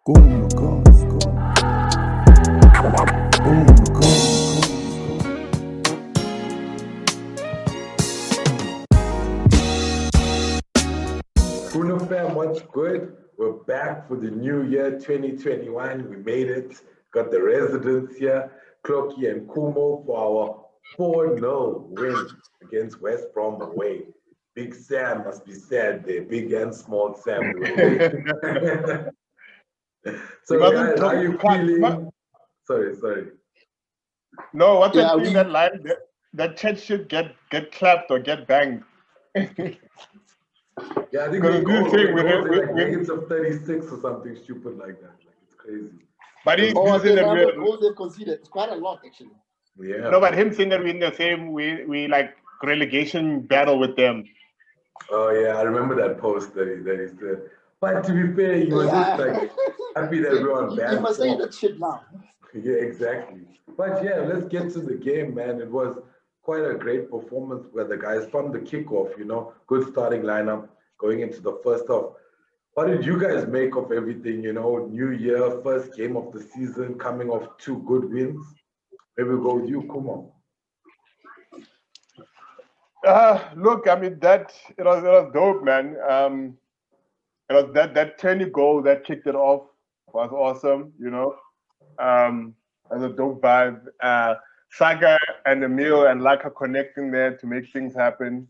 Khumo, Khumo fam, what's good? We're back for the new year 2021. We made it. Got the residents here, Thlogi and Khumo, for our 4-0 win against West Brom away. Big Sam must be sad there. Big and small Sam. So guys, how are you feeling? Sorry. No, what's that thing that line? That chat should get clapped or get banged. Yeah, I think we go like negative 36 or something stupid like that. Like, it's crazy. But he's the number of goals they've conceded. It's quite a lot, actually. Yeah. No, but him saying that we're in the same we like relegation battle with them. Oh yeah, I remember that post that he said. But to be fair, he was just like happy that we're on bad. You must say that shit now. Yeah, exactly. But yeah, let's get to the game, man. It was quite a great performance where the guys from the kickoff, good starting lineup going into the first half. What did you guys make of everything? New year, first game of the season, coming off 2 good wins. Maybe we'll go with you, Khumo. Look, I mean it was dope, man. It was that Tierney goal that kicked it off was awesome, as a dope vibe. Saka and Emil and Laka connecting there to make things happen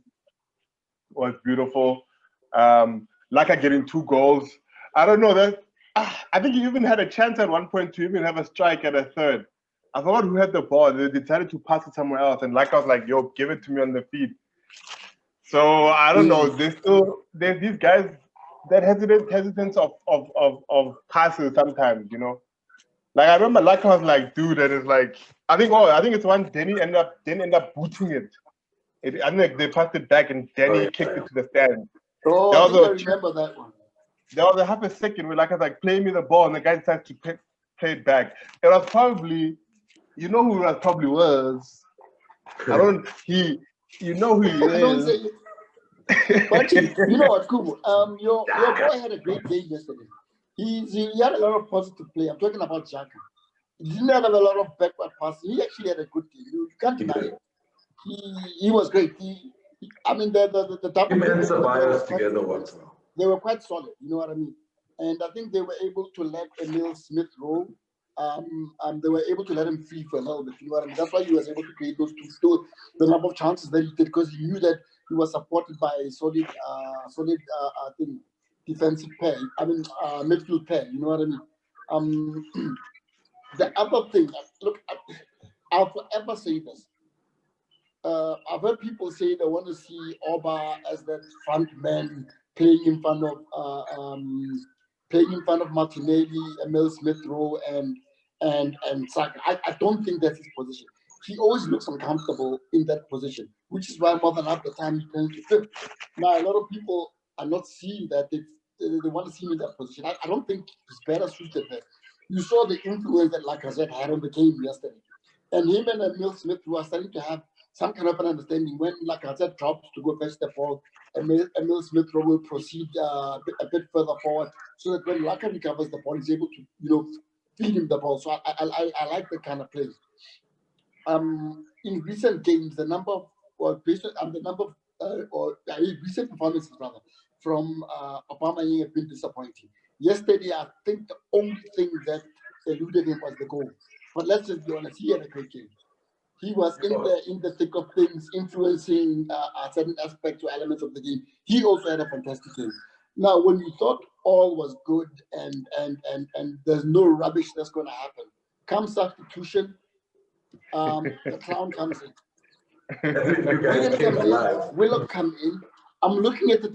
was beautiful. Laka getting 2 goals. I don't know that. I think he even had a chance at one point to even have a strike at a third. I forgot who had the ball. They decided to pass it somewhere else, and Laka was like, "Yo, give it to me on the feet." So I don't know. There's these guys that hesitance of passes sometimes, Like I remember Laka was like, dude, and it's like I think it's one Denny ended up booting it. I think they passed it back and Denny kicked it to the stand. Oh, I remember that one. There was a half a second where Laka was like, play me the ball, and the guy decided to play it back. It was probably, who that probably was. Who he is. Don't say it. But you know what, Khumo? Your boy had a great game yesterday. He had a lot of positive play. I'm talking about Xhaka. He didn't have a lot of backward passing. He actually had a good game. You can't deny it. He was great. The double together they were quite solid. You know what I mean? And I think they were able to let Emil Smith roll. They were able to let him free for a little bit. You know what I mean? That's why he was able to create the number of chances that he did, because he knew that he was supported by a solid defensive pair. Midfield pair. You know what I mean? The other thing, look, I'll forever say this. I've heard people say they want to see Oba as that front man playing in front of Martinelli, Emil Smith Rowe, and Saka. I don't think that's his position. He always looks uncomfortable in that position, which is why more than half the time he turns to fifth. Now, a lot of people are not seeing that. They want to see him in that position. I don't think he's better suited there. You saw the influence that Lacazette had on the game yesterday. And him and Emil Smith Rowe are starting to have some kind of an understanding. When Lacazette drops to go fetch the ball, Emil Smith Rowe will proceed a bit further forward, so that when Laka recovers the ball, he's able to feed him the ball. So I like that kind of play. In recent games, recent performances rather from Aubameyang have been disappointing. Yesterday, I think the only thing that eluded him was the goal. But let's just be honest, he had a great game. He was in the thick of things, influencing certain aspects or elements of the game. He also had a fantastic game. Now, when you thought all was good and there's no rubbish that's going to happen, come substitution, the clown comes in. Willock come in. I'm looking at it.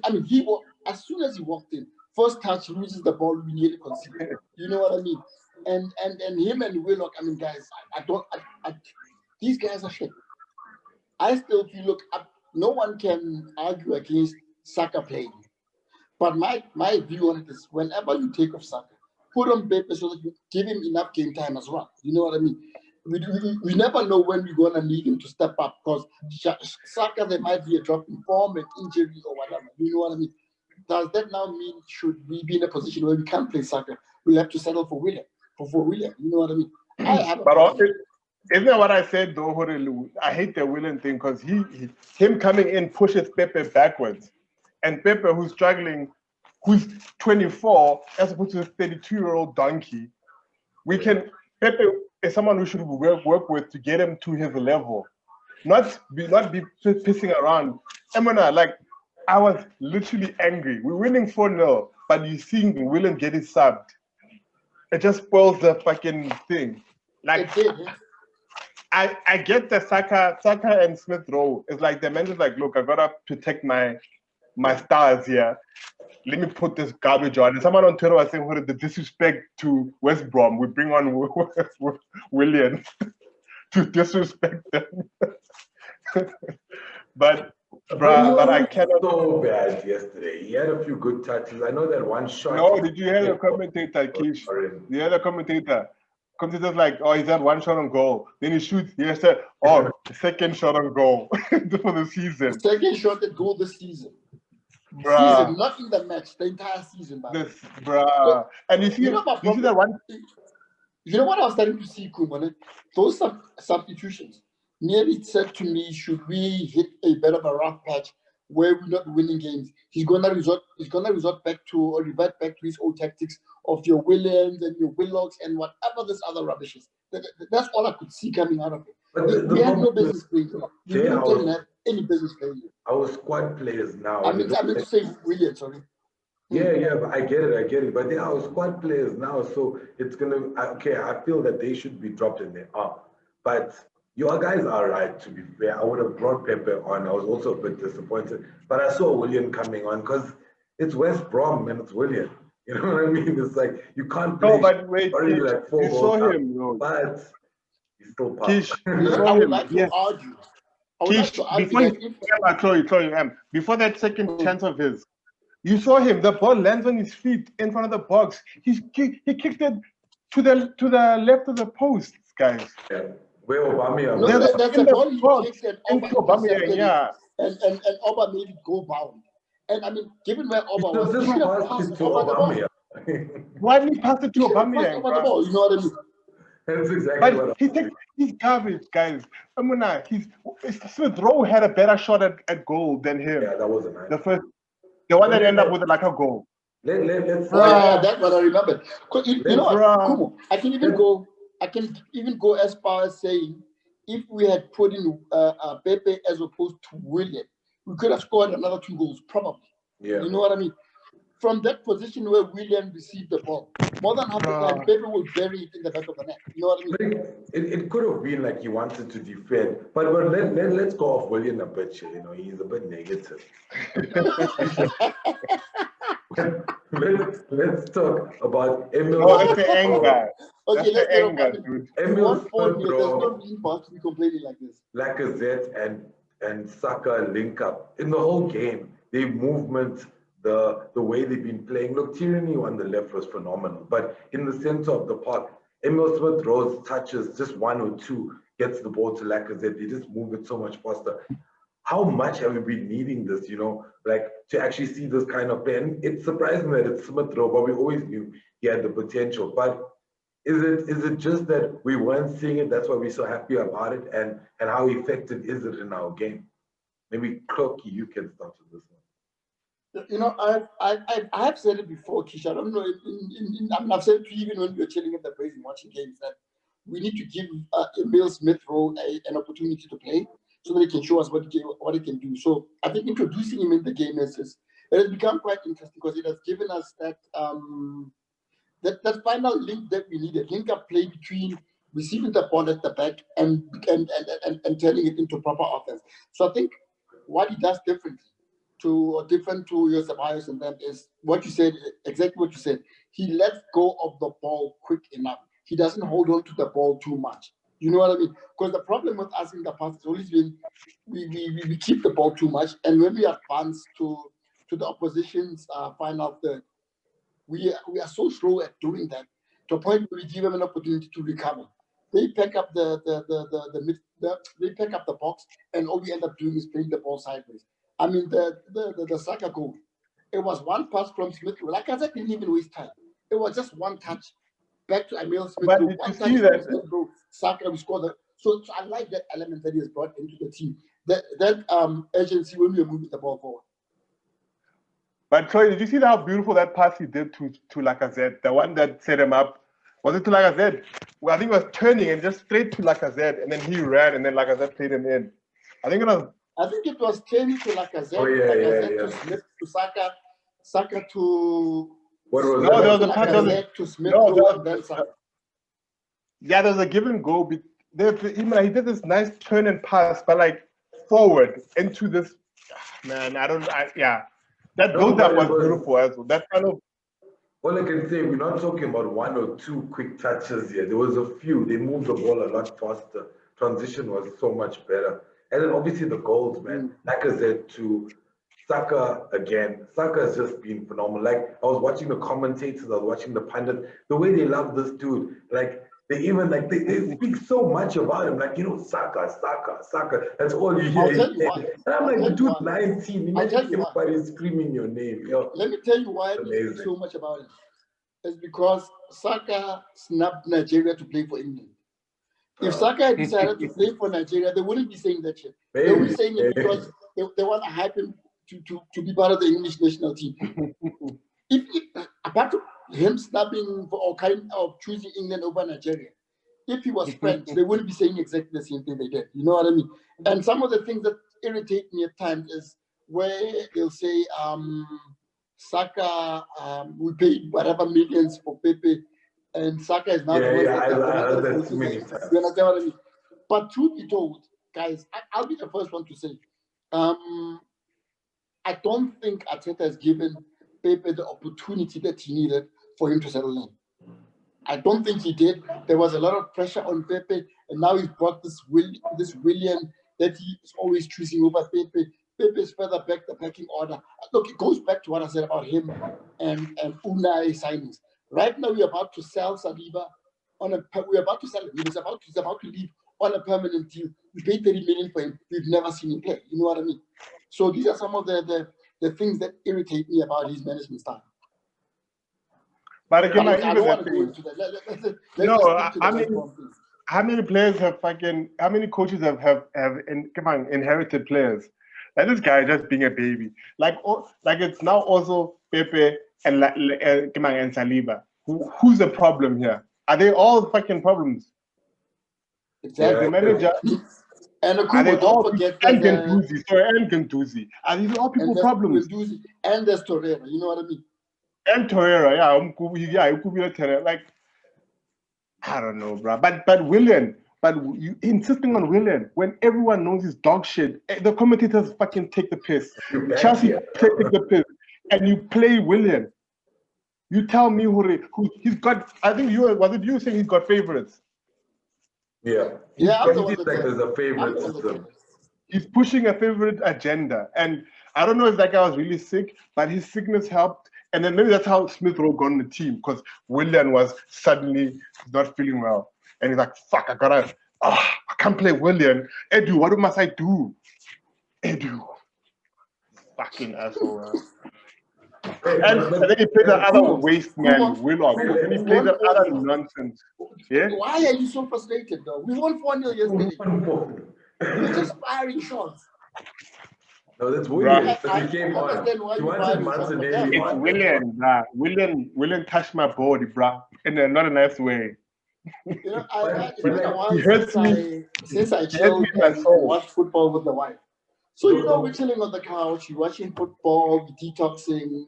As soon as he walked in, first touch, he loses the ball, we nearly conceded. You know what I mean? And him and Willock, guys, these guys are shit. I still feel, look, no one can argue against Saka playing. But my view on it is, whenever you take off Saka, put on paper so that you give him enough game time as well. You know what I mean? We never know when we're going to need him to step up, because Saka, there might be a drop in form, an injury or whatever. You know what I mean? does that now mean should we be in a position where we can't play Saka? We'll have to settle for William. For William, you know what I mean? I have a But isn't that what I said though, Horelu? I hate the William thing because him coming in pushes Pepe backwards. And Pepe, who's struggling, who's 24, as opposed to a 32-year-old donkey, Pepe is someone who should work with to get him to his level. Not be pissing around. Emona, like, I was literally angry. We're winning 4-0, but you seeing William get his subbed. It just spoils the fucking thing. Like, I get the Saka and Smith Rowe. It's like the man is like, look, I gotta protect my stars here. Let me put this garbage on. And someone on Twitter was saying, what is the disrespect to West Brom? We bring on William to disrespect them. But I cannot. So bad yesterday. He had a few good touches. I know that one shot. No, did you hear the commentator, Kish? You hear the commentator? Commentator's like, oh, he's had one shot on goal. Then he shoots. He said, oh, the second shot on goal for the season. The second shot at goal this season. Bruh. Not in the match, the entire season. Bruh. And you see that one. You know what I was starting to see, Khumo? Those substitutions nearly said to me, should we hit a bit of a rough patch where we're not winning games? He's gonna revert back to his old tactics of your Williams and your Willocks and whatever this other rubbish is. That's all I could see coming out of it. But we had no business playing. We didn't have any business playing. Our squad players now. I mean to say Williams, sorry. Yeah, but I get it. But they are our squad players now, so it's I feel that they should be dropped and they are. But your guys are right, to be fair. I would have brought Pepe on. I was also a bit disappointed. But I saw William coming on because it's West Brom and it's William. You know what I mean? It's like you can't play. No, but wait, already like 4 you saw him, bro. But he's still Kish, I would like to argue. Before that second chance of his, you saw him. The ball lands on his feet in front of the box. He kicked it to the left of the post, guys. Yeah. Where Obama? No, that's a ball he kicked and Oba and Oba made it go bound. And I mean, given where Oba was, he should have passed to Obama. Why didn't he pass it to Obama? You know what I mean? That's exactly what he takes his garbage, guys. Smith Rowe had a better shot at goal than him. Yeah, that wasn't nice. The one that ended up with like a goal. Let's that's what I remember. You know what, Khumo, I can even go as far as saying if we had put in Pepe as opposed to William, we could have scored another 2 goals, probably. Yeah. You know what I mean? From that position where William received the ball, more than half the time, Pepe will bury it in the back of the net. You know what I mean? It could have been like he wanted to defend, but let's go off William a bit. You know, he's a bit negative. let's talk about Emil. Oh, it's the anger. Okay, let's get anger, dude. Emil Smith-Rowe. There's no reason for us to be complaining like this. Lacazette and Saka link up in the whole game. Their movement, the way they've been playing. Look, Tierney on the left was phenomenal, but in the center of the park, Emil Smith-Rowe's touches just 1 or 2, gets the ball to Lacazette. They just move it so much faster. How much have we been needing this, you know, like to actually see this kind of play? And it's surprising that it's Smith-Rowe, but we always knew he had the potential. But is it just that we weren't seeing it? That's why we're so happy about it. And how effective is it in our game? Maybe Cloaky, you can start with this one. You know, I have said it before, Kisha. I don't know. I mean, I've said it to you even when we were chilling at the base and watching games that we need to give Emil Smith-Rowe an opportunity to play so that he can show us what he can do. So I think introducing him in the game it has become quite interesting because it has given us that that final link that we needed, link up play between receiving the ball at the back and turning it into proper offense. So I think what he does different to your Ceballos and them is what you said, exactly what you said. He lets go of the ball quick enough. He doesn't hold on to the ball too much. You know what I mean? Because the problem with us in the past has always been we keep the ball too much, and when we advance to the opposition's final third, we are so slow at doing that to a point where we give them an opportunity to recover. They pick up they pick up the box, and all we end up doing is playing the ball sideways. I mean, the Saka goal, It was one pass from Smith Rowe. Like I said, didn't even waste time. It was just one touch back to Emil Smith But Rowe. did you One see touch that? from Smith Rowe. Saka, we scored the. So I like that element that he has brought into the team. That urgency when we are moving the ball forward. But Troy, did you see how beautiful that pass he did to Lacazette? The one that set him up. Was it to Lacazette? Well, I think it was turning and just straight to Lacazette, and then he ran, and then Lacazette played him in. I think it was Tierney to Lacazette, Lacazette to Smith to Saka, Saka to. What was No, that? there was a pass. Lacazette to Smith Rowe and then Saka. Yeah, there was a give and go. He did this nice turn and pass, but like forward into this. Man, yeah. That build-up was beautiful as well. That kind of. All I can say, we're not talking about one or two quick touches here. There was a few. They moved the ball a lot faster. Transition was so much better. And then obviously the goals, man. Like I said, to Saka again. Saka has just been phenomenal. Like, I was watching the commentators, I was watching the pundits. The way they love this dude, like, they even, like, they speak so much about him. Like, Saka. That's all you hear. I'll tell you why. And I'm like, dude, 19. I'll tell Imagine you why. everybody screaming your name. Let me tell you why they speak so much about him. It's because Saka snapped Nigeria to play for England. If Saka had decided to play for Nigeria, they wouldn't be saying that shit. They would be saying it because they want to hype him to be part of the English national team. if apart from him snapping or kind of choosing England over Nigeria, if he was French, they wouldn't be saying exactly the same thing they did. You know what I mean? And some of the things that irritate me at times is where they'll say, Saka, we paid whatever millions for Pepe, and Saka is now I heard that too many times. You understand what I mean? But truth be told, guys, I'll be the first one to say, I don't think Arteta has given Pepe the opportunity that he needed for him to settle in. I don't think he did. There was a lot of pressure on Pepe, and now he's brought this Willian that he is always choosing over Pepe. Pepe is further back the pecking order. Look, it goes back to what I said about him and Unai signings. Right now, we're about to sell Saliba we're about to sell him. He's about to leave on a permanent deal. We paid 30 million for him. We've never seen him play. You know what I mean? So these are some of the things that irritate me about his management style. But again, I don't want to go into that. How many players how many coaches have inherited players? Like this guy just being a baby. Like it's now also Pepe and Saliba. Who's the problem here? Are they all fucking problems? Exactly. The manager. And Khumo, don't forget and Gendouzi. Are these all people problems? And there's Torreira, you know what I mean? And Torreira, it could be a Torreira. Like, I don't know, bro. But Willian, you insisting on Willian when everyone knows he's dog shit. The commentators fucking take the piss. Chelsea take the piss, and you play Willian. You tell me who he's got. I think you saying he's got favorites? Yeah. There's a favorite system. He's pushing a favorite agenda, and I don't know if that guy was really sick, but his sickness helped. And then maybe that's how Smith Rowe got on the team, because Willian was suddenly not feeling well. And he's like, fuck, I can't play Willian. Edu, what must I do? Edu. Fucking asshole. And then he played the other waste man, Willock. And he played the other nonsense. Yeah? Why are you so frustrated, though? We won 4-0 yesterday. We're just firing shots. No, that's Willian. He came on. It's Willian, bruh. Willian touched my body, bruh, in not a nice way. It's been a while since I chilled and watched football with the wife. So, we're chilling on the couch, we're watching football, we're detoxing,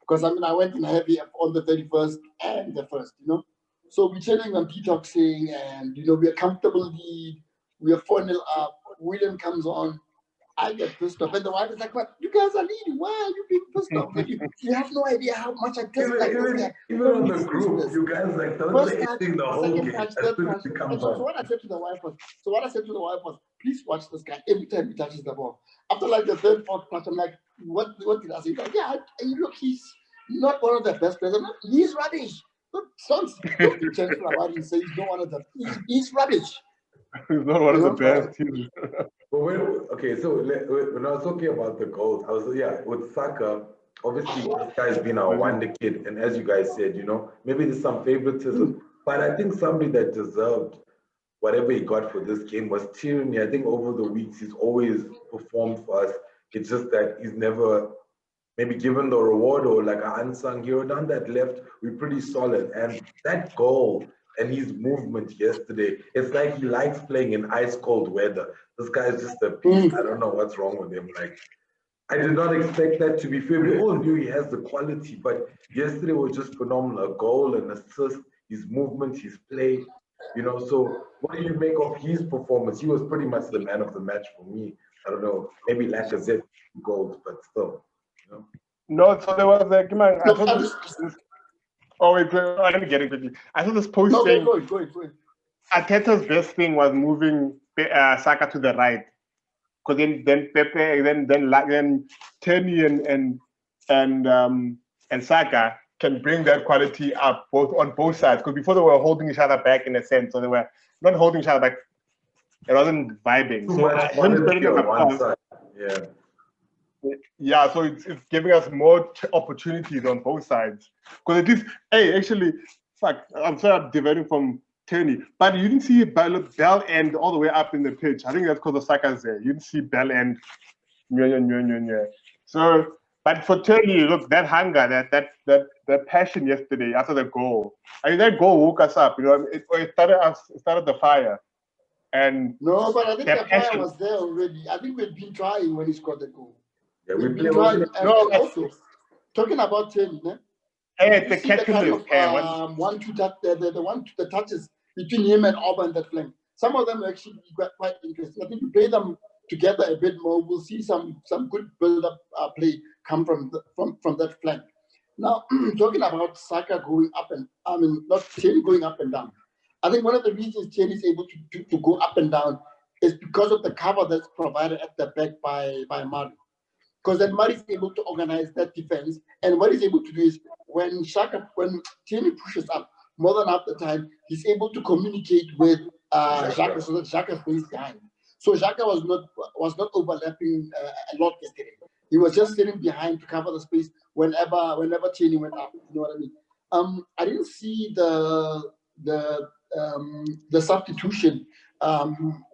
because I went in heavy on the 31st and the 1st, So we're chilling and detoxing, and, we're comfortably, we are 4-0 up. William comes on. I get pissed off, and the wife is like, "But you guys are leading. Why are you being pissed off? You have no idea how much I test like this." Even on the group, you guys don't say anything the whole game. So what I said to the wife was, "Please watch this guy every time he touches the ball." After like the third, fourth touch, I'm like, "What did I say?" Like, yeah, look, he's not one of the best players. He's rubbish. Don't be gentle about him. Say he's not one of the. He's rubbish. He's not one of the best. But so when I was talking about the goals, with Saka, obviously this guy's been our wonder kid, and as you guys said, maybe there's some favoritism, but I think somebody that deserved whatever he got for this game was Tierney. I think over the weeks he's always performed for us. It's just that he's never maybe given the reward or like an unsung hero. Down that left, we're pretty solid. And that goal and his movement yesterday, it's like he likes playing in ice cold weather. This guy is just a beast. I don't know what's wrong with him. Like, I did not expect that, to be fair. We all knew he has the quality, but yesterday was just phenomenal. A goal, an assist, his movement, his play. So what do you make of his performance? He was pretty much the man of the match for me. I don't know, maybe Lacazette goals, but still. No, so there was like, man, I thought this. Oh wait, let me get it quickly. I saw this post saying go ahead. Arteta's best thing was moving Saka to the right, because then Pepe, then Tierney and Saka can bring that quality up on both sides. Because before they were holding each other back in a sense, so they were not holding each other back. It wasn't vibing. Too So much quality on one side. Yeah. Yeah, so it's giving us more opportunities on both sides. Because at least, actually, fuck, I'm sorry I'm diverting from Tierney, but you didn't see Bell end all the way up in the pitch. I think that's because the Saka's there. You didn't see Bell end. So, but for Tierney, look, that hunger, that passion yesterday after the goal. I mean, that goal woke us up. It started the fire. And no, but I think the fire was there already. I think we'd been trying when he scored the goal. Yeah, we've been trying. And also, talking about Tierney, the catch kind of the touches between him and Auburn that flank. Some of them actually quite interesting. I think we play them together a bit more. We'll see some good build-up play come from that flank. Now, talking about Saka going up not Tierney going up and down. I think one of the reasons Tierney is able to go up and down is because of the cover that's provided at the back by Mari. Because then Mari is able to organize that defense, and what he's able to do is when Tierney pushes up, more than half the time he's able to communicate with Xhaka so that Xhaka stays behind. So Xhaka was not overlapping a lot yesterday. He was just sitting behind to cover the space whenever Tierney went up. You know what I mean? I didn't see the substitution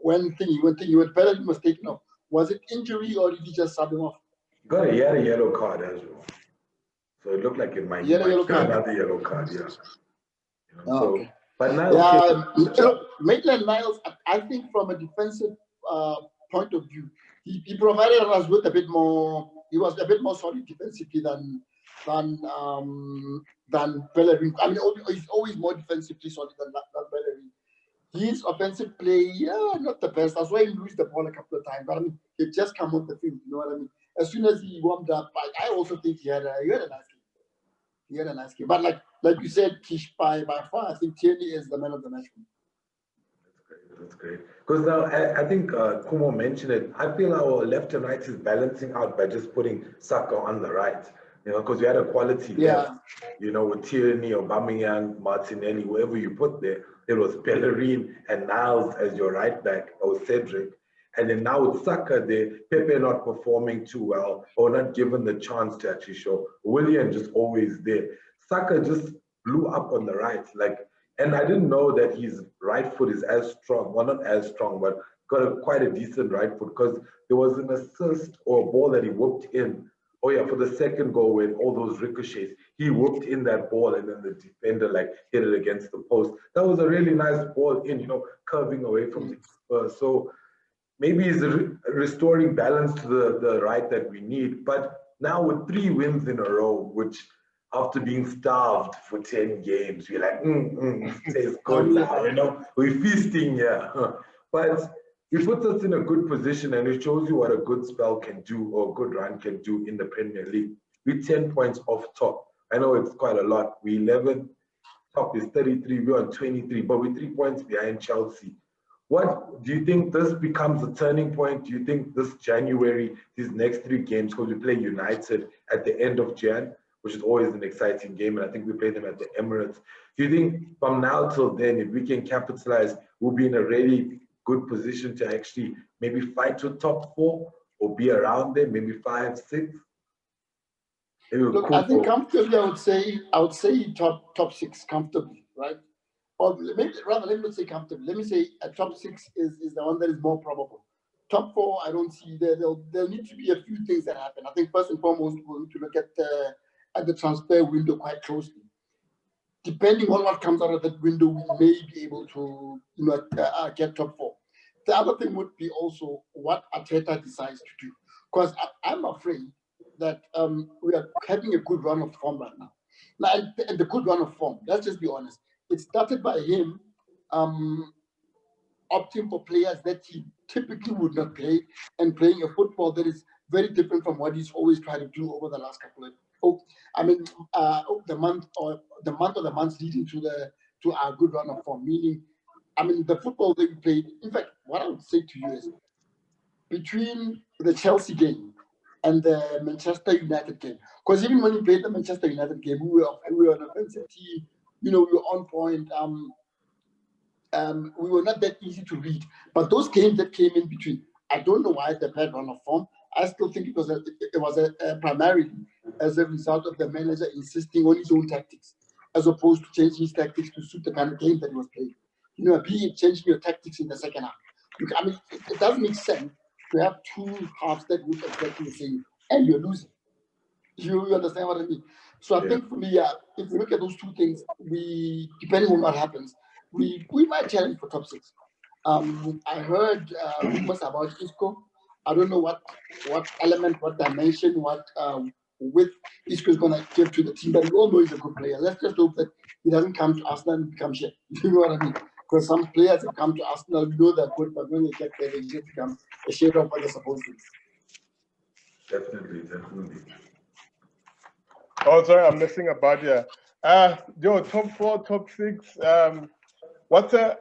when Bellerin was taken off. Was it injury or did he just sub him off? He had a yellow card as well. So it looked like it might get another yellow card, yeah. Okay. But now, Maitland-Niles, I think from a defensive point of view, he provided us with a bit more. He was a bit more solid defensively than Bellerin. I mean, he's always more defensively solid than Bellerin. His offensive play, not the best. That's why he lose the ball a couple of times. But I mean, it just come off the field. You know what I mean? As soon as he warmed up, I also think he had a nice game. He had a nice game. But like you said, Kish, by far, I think Tierney is the man of the match. That's great. Because now I think Khumo mentioned it. I feel our left and right is balancing out by just putting Saka on the right. Because we had a quality left. With Tierney, Aubameyang, Martinelli, whoever you put there. There was Bellerin and Niles as your right back, or Cedric. And then now with Saka there, Pepe not performing too well or not given the chance to actually show. William just always there. Saka just blew up on the right. And I didn't know that his right foot is as strong. Well, not as strong, but got quite a decent right foot because there was an assist or a ball that he whipped in. Oh yeah, for the second goal when all those ricochets, he whipped in that ball and then the defender hit it against the post. That was a really nice ball in, curving away from the keeper. So maybe he's restoring balance to the right that we need. But now with 3 wins in a row, which after being starved for 10 games, we're like, tastes good now, we're feasting, yeah. But it puts us in a good position and it shows you what a good spell can do or a good run can do in the Premier League. We're 10 points off top. I know it's quite a lot. We're 11, top is 33, we're on 23, but we're 3 points behind Chelsea. What do you think this becomes a turning point? Do you think this January, these next 3 games, because we play United at the end of Jan, which is always an exciting game, and I think we play them at the Emirates. Do you think from now till then, if we can capitalize, we'll be in a really good position to actually maybe fight to top 4 or be around there, maybe 5, 6? Look, I think comfortably, I would say top six comfortably, right? Or maybe rather, let me not say comfortably. Let me say a top six is the one that is more probable. Top four, I don't see there. There'll need to be a few things that happen. I think first and foremost, we'll need to look at the transfer window quite closely. Depending on what comes out of that window, we may be able to get top four. The other thing would be also what Arteta decides to do, because I'm afraid that we are having a good run of form right now. Now, and the good run of form, let's just be honest, it started by him opting for players that he typically would not play and playing a football that is very different from what he's always tried to do over the last couple of the month or the months leading to our good run of form. Meaning, the football that we played. In fact, what I would say to you is, between the Chelsea game and the Manchester United game, because even when we played the Manchester United game, we were an offensive team. We were on point. We were not that easy to read. But those games that came in between, I don't know why the bad run of form. I still think it was primarily as a result of the manager insisting on his own tactics, as opposed to changing his tactics to suit the kind of game that he was playing. Be it changing your tactics in the second half. It doesn't make sense to have two halves that look exactly the same and you're losing. You understand what I mean? So I think for me, if we look at those two things, depending on what happens, we might challenge for top six. I heard rumors about Isco. I don't know what element, what dimension, what width Isco is going to give to the team, but we all know he's a good player. Let's just hope that he doesn't come to Arsenal and become shit. You know what I mean? Because some players have come to Arsenal, we know they're good, but when they get there, they just become a shade of what they're supposed to be. Definitely. Oh, sorry, I'm missing about here. Top four, top six. Our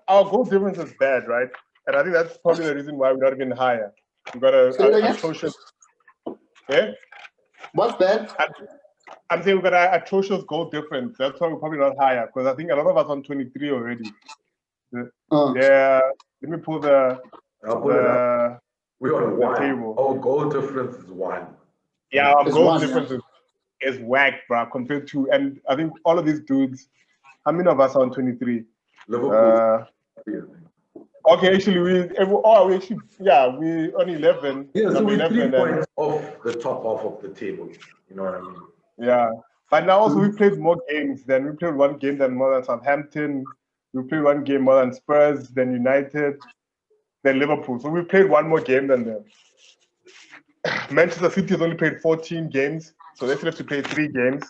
goal difference is bad, right? And I think that's probably the reason why we're not even higher. We've got a atrocious. Yeah? What's bad? I'm saying we've got an atrocious goal difference. That's why we're probably not higher, because I think a lot of us on 23 already. Yeah, let me pull the we're on one. Table. Our goal difference is one. Yeah, our goal difference is whack, bro, compared to, and I think all of these dudes, how many of us are on 23? Liverpool. Okay, actually, we on 11. Yeah, so we're 11 3 points off the top half of the table. You know what I mean? Yeah, but now also we played more games. We played one game more than Southampton. We played one game more than Spurs, then United, then Liverpool. So we played one more game than them. Manchester City has only played 14 games, so they still have to play 3 games.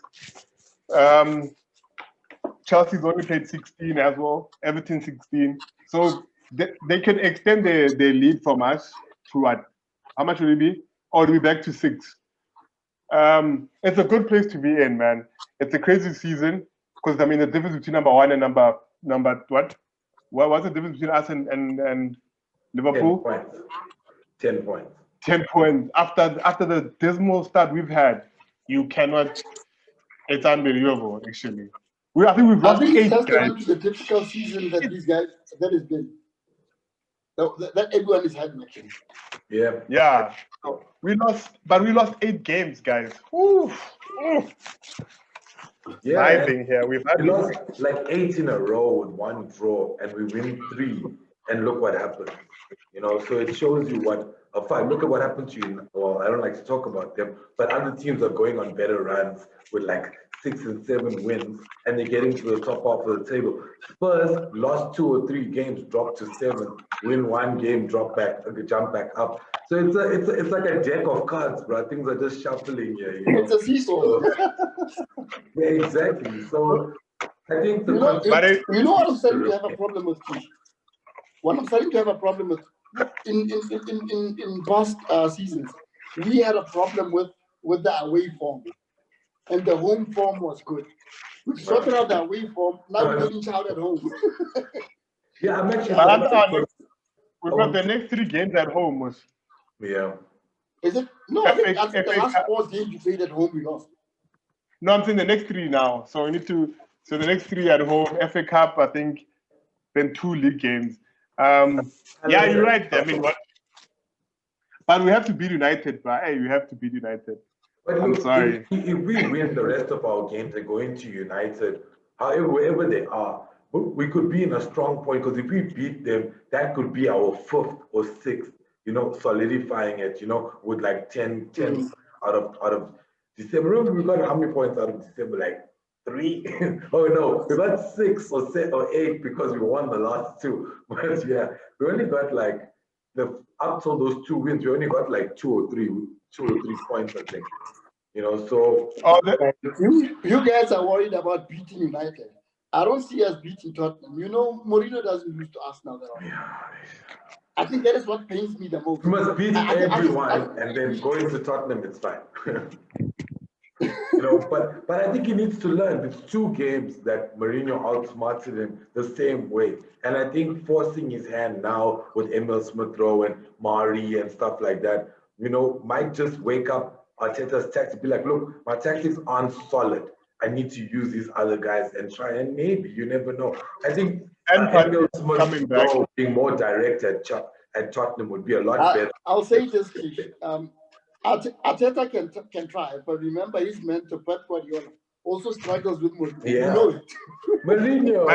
Chelsea's only played 16 as well. Everton 16. So they can extend their lead from us to what? How much will it be? Or will it be back to 6? It's a good place to be in, man. It's a crazy season because the difference between number 1 and number what? What was the difference between us and Liverpool? 10 points. 10 points. After the dismal start we've had, you cannot. It's unbelievable, actually. I think we've lost 8 guys. The difficult season that these guys that has been that everyone is having, actually. Yeah. We lost 8 games, guys. Oof. Yeah, here. We lost like 8 in a row with 1 draw, and we win 3, and look what happened. So it shows you what a fight. Look at what happened to you. Well, I don't like to talk about them, but other teams are going on better runs with like 6 and 7 wins, and they're getting to the top half of the table. Spurs lost 2 or 3 games, dropped to 7, win 1 game, jump back up. So it's like a deck of cards, bro. Things are just shuffling here. It's a seesaw. Yeah, exactly. So I think what I'm starting to have a problem with, Kish? What I'm starting to have a problem with in past seasons, we had a problem with the away form, and the home form was good. We sorted out the away form. Now we're getting out at home. Yeah, I'm actually. We've got the next 3 games at home. Yeah. Is it? No, I think the last 4 games you played at home, we lost. No, I'm saying the next 3 now. So we need to. So the next 3 at home, FA Cup, I think, then 2 league games. Yeah, you're right. What? But we have to beat United, but hey, we have to beat United. But I'm look, sorry. if we win the rest of our games and go into United, however, wherever they are, we could be in a strong point because if we beat them, that could be our fifth or sixth, solidifying it, with like 10 out of December. Remember, we got how many points out of December? Like 3? Oh no, we got 6 or 8 because we won the last two. But yeah, we only got like up till those 2 wins, we only got like 2 or 3 points, I think. So Oh, You guys are worried about beating United. I don't see us beating Tottenham. Mourinho doesn't lose to Arsenal that often. yeah, I think that is what pains me the most. we must beat I think- everyone and then go into Tottenham, it's fine. But I think he needs to learn. It's 2 games that Mourinho outsmarted him the same way. And I think forcing his hand now with Emil Smith-Rowe and Mari and stuff like that, might just wake up Arteta's tactics, be like, look, my tactics aren't solid. I need to use these other guys and try, and maybe, you never know. I think Emil Smith-Rowe being more direct at Tottenham would be a lot better. I'll say this, Arteta can try, but remember his mentor, Pep Guardiola, also struggles with Mourinho. Yeah. You know it. Mourinho.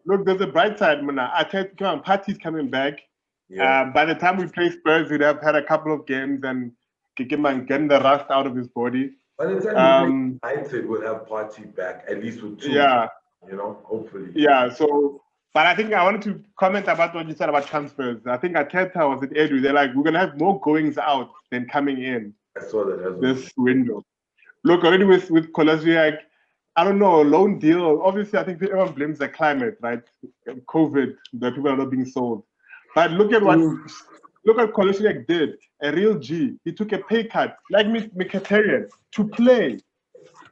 Look, there's a bright side, Mona. Arteta, Partey's coming back. Yeah. By the time we play Spurs, we'd have had a couple of games and getting the rust out of his body. By the time United will have Partey back, at least with 2. Yeah. Hopefully. Yeah, so, but I think I wanted to comment about what you said about transfers. I think Arteta was at Edu. They're like, we're going to have more goings out than coming in. I saw that as well. This window. Look, already with Kolasinac, I don't know, loan deal. Obviously, I think everyone blames the climate, right? COVID, that people are not being sold. But look at Kolasinac did. A real G. He took a pay cut, like Mkhitaryan, to play.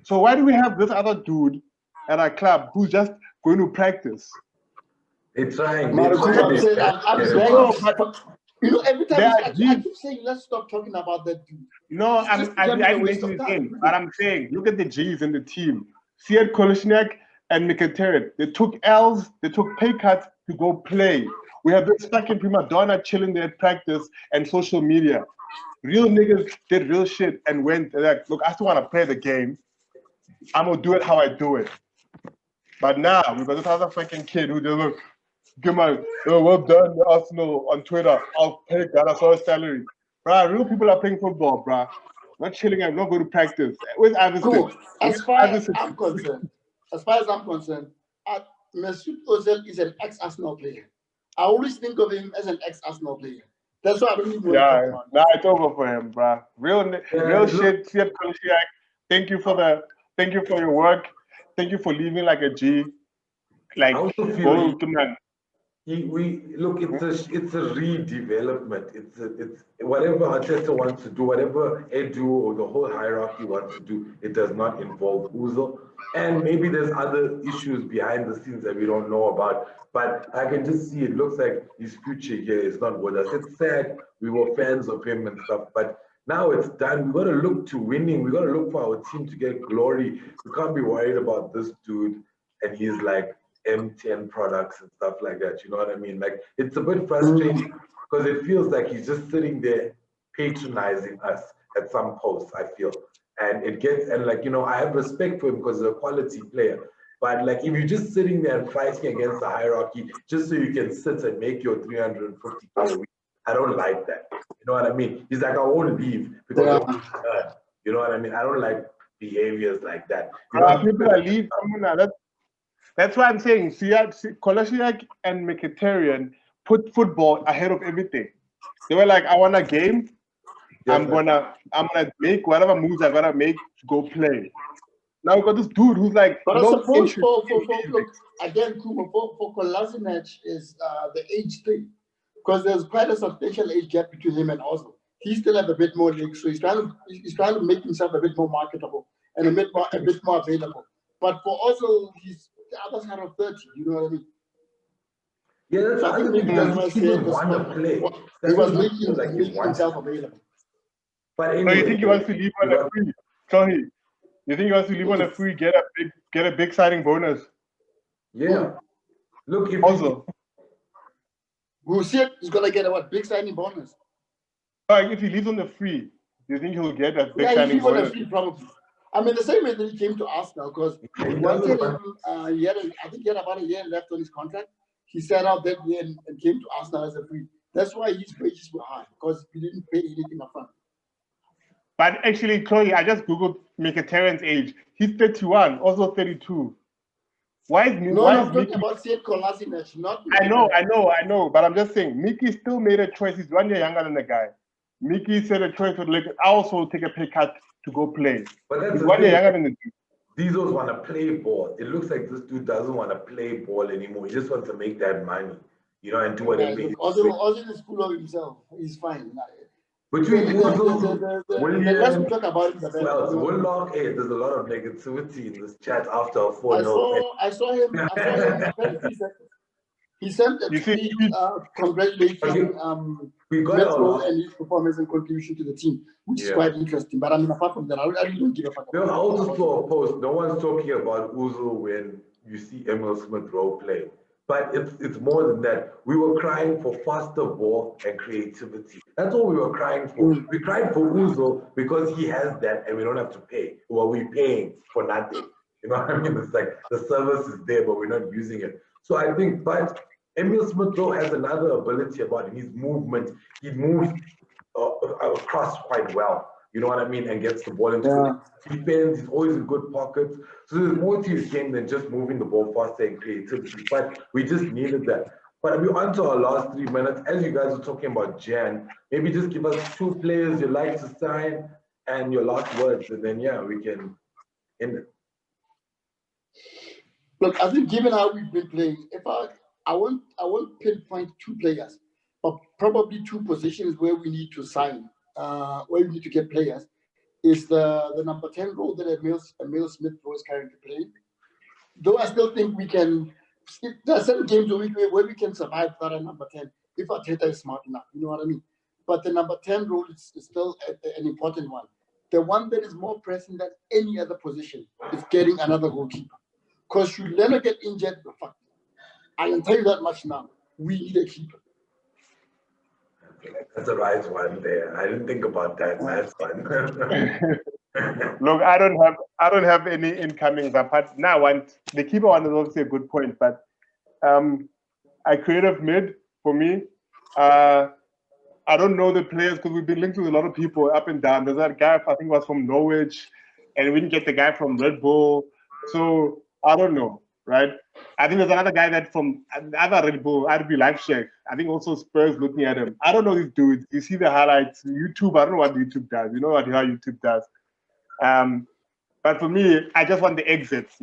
So why do we have this other dude at our club who's just going to practice? They're trying. Every time I keep saying, let's stop talking about that dude. No, I mentioned his name, but I'm saying, look at the G's in the team. Sead Kolasinac and Mkhitaryan. They took L's, they took pay cuts to go play. We have this fucking prima donna chilling there at practice and social media. Real niggas did real shit and went like, look, I still want to play the game. I'm gonna do it how I do it. But now we got this other fucking kid who just look, give my well done Arsenal on Twitter. I'll pay Ganaso's salary. Bruh, real people are playing football, bruh. Not chilling and not going to practice. Where's Iverson? Cool. As far as I'm concerned, Mesut Ozil is an ex-Arsenal player. I always think of him as an ex-Arsenal player. That's why I don't even want to talk about him. Nah, it's over for him, bruh. Real shit. Thank you for your work. Thank you for leaving like a G. Like, it's a redevelopment. It's whatever Arteta wants to do, whatever Edu or the whole hierarchy wants to do. It does not involve Ozil, and maybe there's other issues behind the scenes that we don't know about. But I can just see it looks like his future here is not with us. It's sad. We were fans of him and stuff, but now it's done. We got to look to winning. We got to look for our team to get glory. We can't be worried about this dude and he's like M10 products and stuff like that. You know what I mean? Like, it's a bit frustrating because it feels like he's just sitting there patronizing us at some posts, I feel. And I have respect for him because he's a quality player. But like, if you're just sitting there and fighting against the hierarchy just so you can sit and make your 350 a week, I don't like that. You know what I mean? He's like, I won't leave because you know what I mean? I don't like behaviors like that. People are leaving. That's why I'm saying Kolasinac and Mkhitaryan put football ahead of everything. They were like, I want a game. I'm gonna make whatever moves I gotta make to go play. Now we got this dude who's like, but I suppose for Khumo, for Kolasinac is the age thing, because there's quite a substantial age gap between him and Ozil. He still has a bit more legs, so he's trying to make himself a bit more marketable and a bit more available. But for Ozil, he's the other side of 30. You know what I mean? Yeah, that's I think maybe that's why he didn't want to play. He was making himself available. But anyway, so you think he wants to leave on a free? Sorry. You think he wants to leave on a free, get a big signing bonus? Yeah. Look, if also, we'll see it. He's gonna get a big signing bonus. If he leaves on the free, Do you think he'll get a big Yeah, signing he's on a bonus? free probably. I mean, the same way that he came to Arsenal, because one thing, I think he had about a year left on his contract. He sat out that year and came to Arsenal as a free. That's why his wages were high, because he didn't pay anything upfront. But actually, Chloe, I just googled Mkhitaryan's age. He's 31, also 32. Why is No, why I'm is talking Mickey? about Sead Kolasinac, not I know. But I'm just saying, Mickey still made a choice. He's 1 year younger than the guy. Mickey said a choice would like, I also take a pay cut to go play. But that's He's the 1 year thing. younger than the dude. These ones want to play ball. It looks like this dude doesn't want to play ball anymore. He just wants to make that money, you know, and do whatever. Yeah, Ozil is full of himself. He's fine. Between The less we William, talk about it, the better. well, Willock, hey, there's a lot of negativity in this chat after a 4-0. I saw him. Apparently he sent a tweet congratulating we got Metro and his performance and contribution to the team, which is quite interesting. But I mean, apart from that, I really don't give a fuck. No, I'll just throw a post. No one's talking about Ozil when you see Emil Smith Rowe play. But it's more than that. We were crying for faster ball and creativity. That's all we were crying for. We cried for Ozil because he has that and we don't have to pay. Well, we're paying for nothing. You know what I mean? It's like the service is there, but we're not using it. So I think, but Emil Smith Rowe has another ability about him. His movement, he moves across quite well. You know what I mean? And gets the ball into defense. He's always in good pockets. So there's more to his game than just moving the ball faster and creativity. But we just needed that. But we're on to our last 3 minutes. As you guys were talking about Jan, maybe just give us 2 players you'd like to sign and your last words. And then, yeah, we can end it. Look, I think given how we've been playing, if I won't pinpoint 2 players, but probably 2 positions where we need to sign, where we need to get players, is the number 10 role that Emil Smith Rowe is currently playing. Though I still think we can, there are certain games where we can survive without a number 10 if Arteta is smart enough, you know what I mean? But the number 10 role is still an important one. The one that is more pressing than any other position is getting another goalkeeper. Because should Leonard get injured, fuck, I can tell you that much now. We need a keeper. That's a right one there. I didn't think about that. That's fun. Look, I don't have any incomings apart. Now, the keeper one is obviously a good point, but a creative mid for me. I don't know the players because we've been linked with a lot of people up and down. There's that guy I think was from Norwich, and we didn't get the guy from Red Bull. So I don't know, right? I think there's another guy that from another Red Bull, RB Life Check. I think also Spurs looking at him. I don't know these dudes. You see the highlights, YouTube. I don't know what YouTube does. You know how YouTube does. But for me, I just want the exits.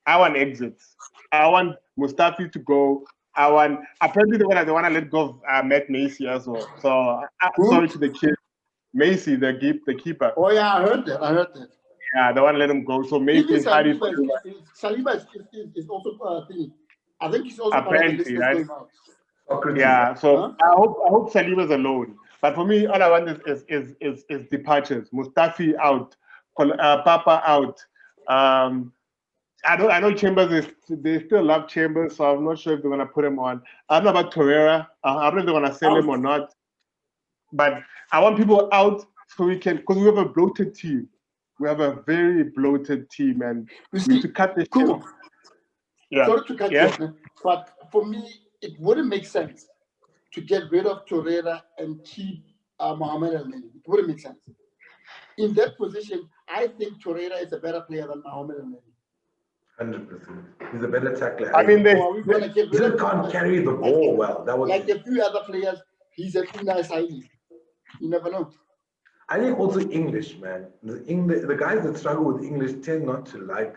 I want exits. I want Mustafi to go. Apparently they want to let go of Matt Macy as well. So sorry to the kid, Macy, the keeper. Oh yeah, I heard that. Yeah, they want to let him go. So maybe Saliba is also a thing. I think he's also apparently right. Okay. Yeah, so I hope Saliba's alone. But for me, all I want is departures. Mustafi out, Papa out. I know Chambers they still love Chambers, so I'm not sure if they're gonna put him on. I don't know about Torreira. I don't know if they're gonna sell him or not. But I want people out so we can, because we have a bloated team. We have a very bloated team, and we need to cut this. Cool. Yeah. Sorry to cut you, but for me, it wouldn't make sense to get rid of Torreira and keep Mohamed El-Neni. It wouldn't make sense. In that position, I think Torreira is a better player than Mohamed El-Neni. 100%. He's a better tackler. I mean, they just can't carry the ball well. That was like a few other players. He's a nice signing. You never know. I think also English, man. The guys that struggle with English tend not to like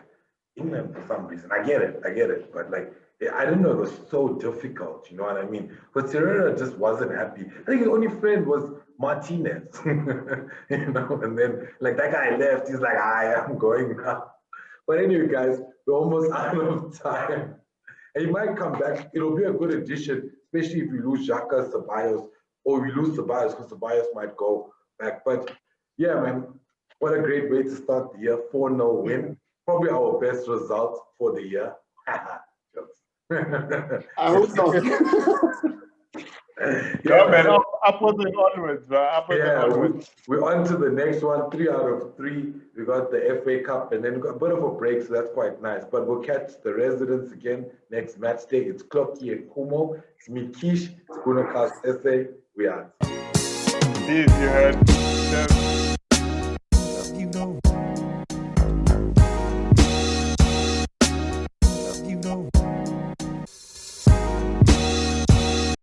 England for some reason. I get it. But like, I didn't know it was so difficult. You know what I mean? But Torreira just wasn't happy. I think his only friend was Martinez. You know, and then like that guy left. He's like, I am going now. But anyway, guys, we're almost out of time. And he might come back. It'll be a good addition, especially if we lose Xhaka, Ceballos, or we lose Ceballos, because Ceballos might go back. But yeah, man, what a great way to start the year. 4-0 win. Probably our best result for the year. I hope so. Yeah, man. Upwards and onwards, bro. Upwards and Yeah, onwards. we're on to the next one. 3 out of 3. We got the FA Cup, and then we got a bit of a break, so that's quite nice. But we'll catch the Residents again next match day. It's Thlogi and Khumo. It's me, Kish. It's Bruno Cast SA. We are. Please, you heard.